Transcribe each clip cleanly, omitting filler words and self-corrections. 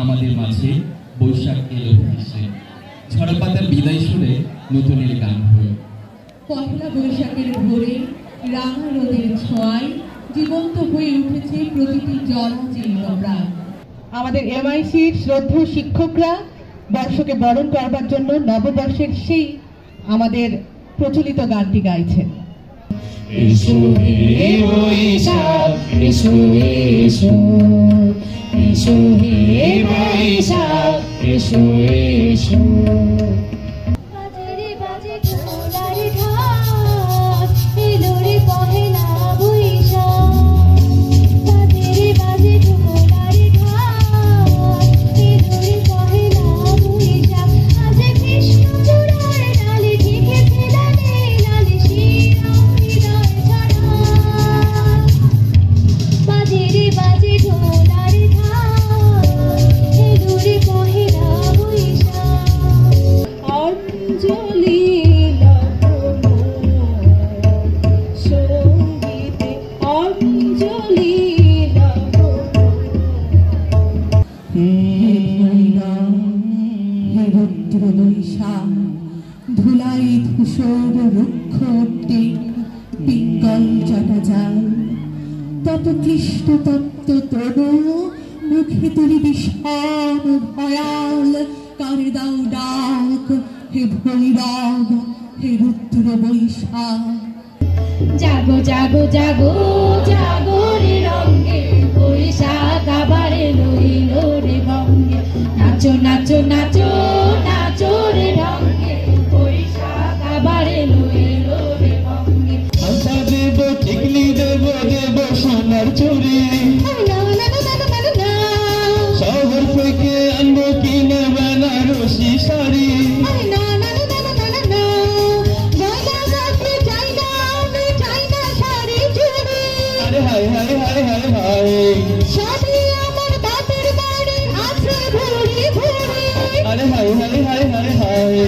আমাদের মাঝে বৈশাখ এলো ভেসে, ঝরা পাতার বিদায় শুনে নতুনের গান হয়ে। পহেলা বৈশাখের ভোরে রাঙা রোদের ছোঁয়ায় জীবন্ত হয়ে উঠেছে প্রতিটি জরাজীর্ণ প্রাণ। আমাদের এমআইসির শ্রদ্ধেয় শিক্ষকরা বর্ষকে বরণ করবার জন্য নববর্ষের সেই আমাদের প্রচলিত গানটি গাইছেন। এসো হে বৈশাখ, এসো এসো, এসো হে বৈশাখ, এসো এসো। ধুলাই ধূসর রুক্ষ পিঙ্গল জটা যায় তত ক্লিষ্ট তত্ত্ব তনু মুখে তুলি বিষম ভয়াল কারে দাও ডাক হে ভৈরব হে রুদ্র বৈশাখ। জাগো জাগো জাগো জাগো রে রঙে বৈশাখ আবার এলো এলো রে ভঙ্গে, নাচো নাচো নাচো নাচো রে রঙে বৈশাখ আবার এলো এলো রে ভঙ্গে। আশা দেব টিকলি দেব দেব সোনার চুরি, শহর থেকে আনবো কিনে বেনারসি শাড়ি, আরে হায় হায় হায় হায় হায়, আরে হায় হায় হায় হায় হায়।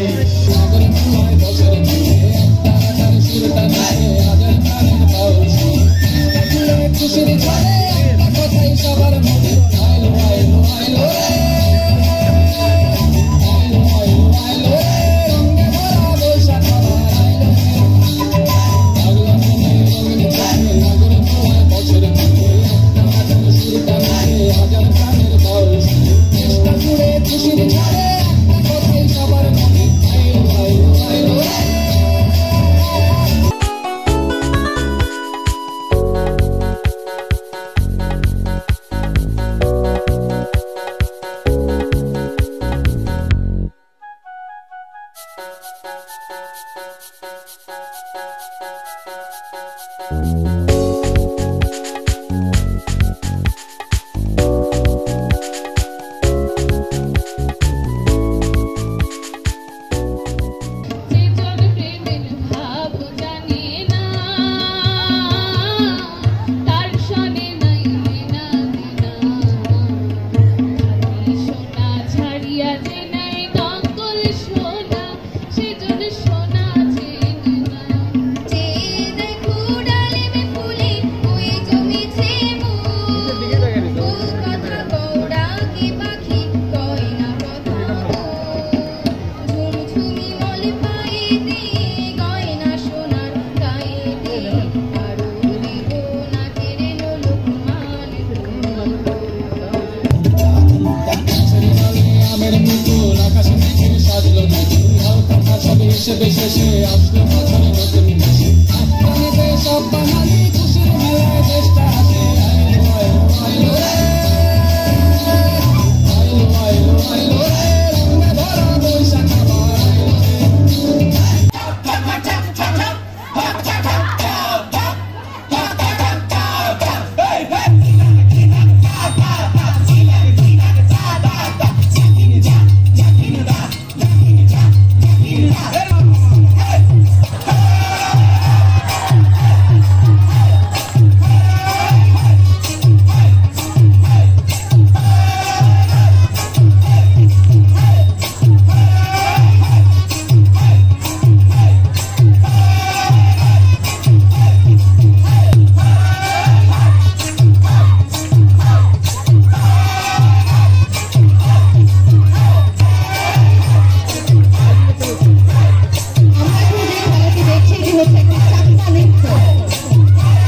হচ্ছে একটি চাক্কা নৃত্য।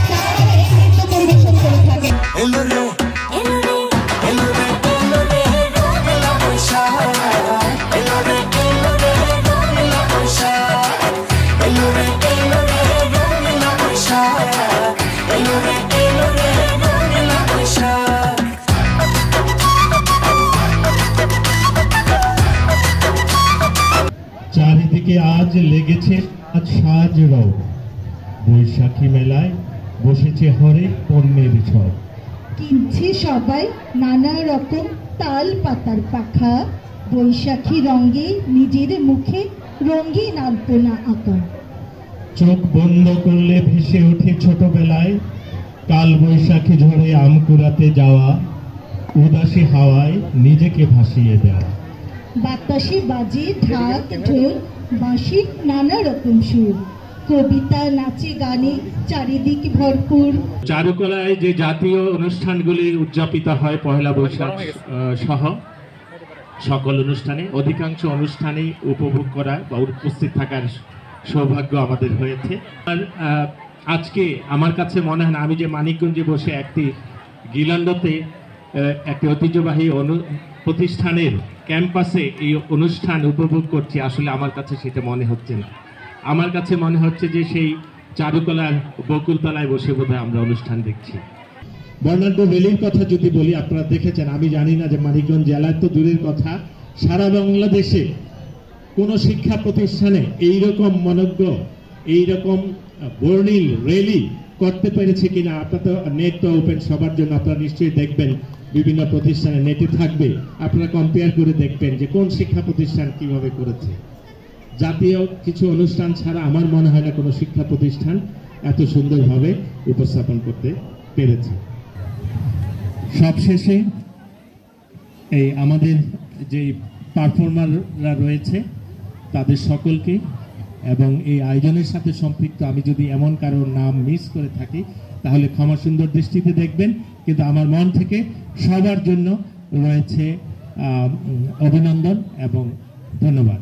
তারা এই নৃত্য পরিবেশন করে থাকে। চারিদিকে আজ লেগেছে সাজ রব, বৈশাখী মেলায় বসেছে হরেক পণ্যের সব। কিনছে সবাই নানা রকম তাল পাতার পাখা, বৈশাখী রঙে নিজের মুখে রঙিন আলপনা আঁকা। চোখ বন্ধ করলে ভেসে ওঠে ছোটবেলায় কাল বৈশাখী ঝড়ে আম কুড়াতে যাওয়া, উদাসী হাওয়ায় নিজেকে ভাসিয়ে দেওয়া। বাতাসে বাজে ঢাক ঢোল বাঁশির নানা রকম সুর, কবিতা নাচে গানে চারিদিক ভরপুর। চারুকলায় যে জাতীয় অনুষ্ঠানগুলি উদযাপিত হয় পহেলা বৈশাখ সহ সকল অনুষ্ঠানে, অধিকাংশ অনুষ্ঠানেই উপভোগ করা বা উপস্থিত থাকার সৌভাগ্য আমাদের হয়েছে। আর আজকে আমার কাছে মনে হয় না, আমি যে মানিকগঞ্জে বসে একটি গিলান্ডতে একটি ঐতিহ্যবাহী প্রতিষ্ঠানের ক্যাম্পাসে এই অনুষ্ঠান উপভোগ করছি, আসলে আমার কাছে সেটা মনে হচ্ছে না। আমার কাছে মনে হচ্ছে যে সেই চারুকলার বকুলতলায় বসে বোধহয় আমরা অনুষ্ঠান দেখছি। বর্ণাঢ্য রেলির কথা যদি বলি, আপনারা দেখেছেন, আমি জানি না যে মানিকগঞ্জ জেলার তো দূরের কথা, সারা বাংলাদেশে কোনো শিক্ষা প্রতিষ্ঠানে এইরকম মনজ্ঞ এইরকম বর্ণিল রেলি করতে পেরেছে কিনা। আপনার তো নেট তো ওপেন সবার জন্য, আপনারা নিশ্চয়ই দেখবেন, বিভিন্ন প্রতিষ্ঠানে নেটে থাকবে, আপনারা কম্পেয়ার করে দেখবেন যে কোন শিক্ষা প্রতিষ্ঠান কিভাবে করেছে। জাতীয় কিছু অনুষ্ঠান ছাড়া আমার মনে হয় না কোনো শিক্ষা প্রতিষ্ঠান এত সুন্দরভাবে উপস্থাপন করতে পেরেছে। সবশেষে এই আমাদের যে পারফর্মাররা রয়েছে তাদের সকলকে এবং এই আয়োজনের সাথে সম্পৃক্ত, আমি যদি এমন কারোর নাম মিস করে থাকি তাহলে ক্ষমা সুন্দর দৃষ্টিতে দেখবেন, কিন্তু আমার মন থেকে সবার জন্য রয়েছে অভিনন্দন এবং ধন্যবাদ।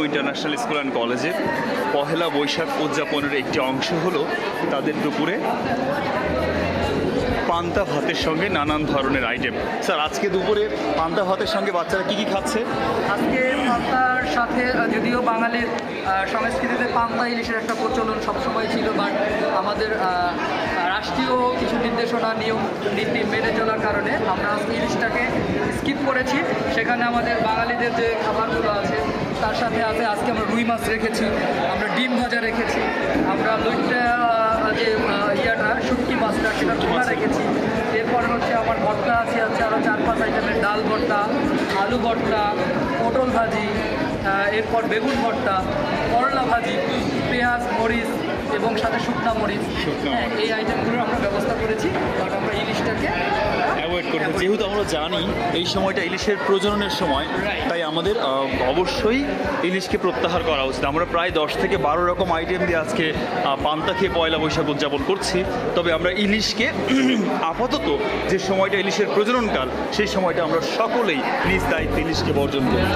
ইন্টারন্যাশনাল স্কুল অ্যান্ড কলেজে পহেলা বৈশাখ উদযাপনের একটি অংশ হলো তাদের দুপুরে পান্তা ভাতের সঙ্গে নানান ধরনের আইটেম। স্যার, আজকে দুপুরে পান্তা ভাতের সঙ্গে বাচ্চারা কি কি খাচ্ছে? আজকে পান্তার সাথে যদিও বাঙালির সংস্কৃতিতে পান্তা ইলিশের একটা প্রচলন সবসময় ছিল, বাট আমাদের রাষ্ট্রীয় কিছু নির্দেশনা নিয়ম নীতি মেনে চলার কারণে আমরা আজকে ইলিশটাকে স্কিপ করেছি। সেখানে আমাদের বাঙালিদের যে খাবারগুলো আছে তার সাথে আছে আজকে আমরা রুই মাছ রেখেছি, আমরা ডিম ভাজা রেখেছি, আমরা লইট্টা যে শুটকি মাছটা সেটা ছোলা রেখেছি। এরপরে হচ্ছে আমার ভর্তা আছে আরও 4-5 আইটেমের ডাল ভর্তা, আলু ভর্তা, পটল ভাজি, এরপর বেগুন ভর্তা, করলা ভাজি, পেঁয়াজ মরিচ এবং সাথে শুকনা মরিচ, এই আইটেমগুলোর আমরা ব্যবস্থা করেছি। কারণ আমরা ইলিশটাকে অ্যাভয়েড করতে, যেহেতু আমরা জানি এই সময়টা ইলিশের প্রজননের সময়, তাই আমাদের অবশ্যই ইলিশকে প্রত্যাহার করা উচিত। আমরা প্রায় 10 থেকে 12 রকম আইটেম দিয়ে আজকে পান্তা খেয়ে পয়লা বৈশাখ উদযাপন করছি, তবে আমরা ইলিশকে আপাতত যে সময়টা ইলিশের প্রজননকাল সেই সময়টা আমরা সকলেই নিজ দায়িত্বে ইলিশকে বর্জন করি।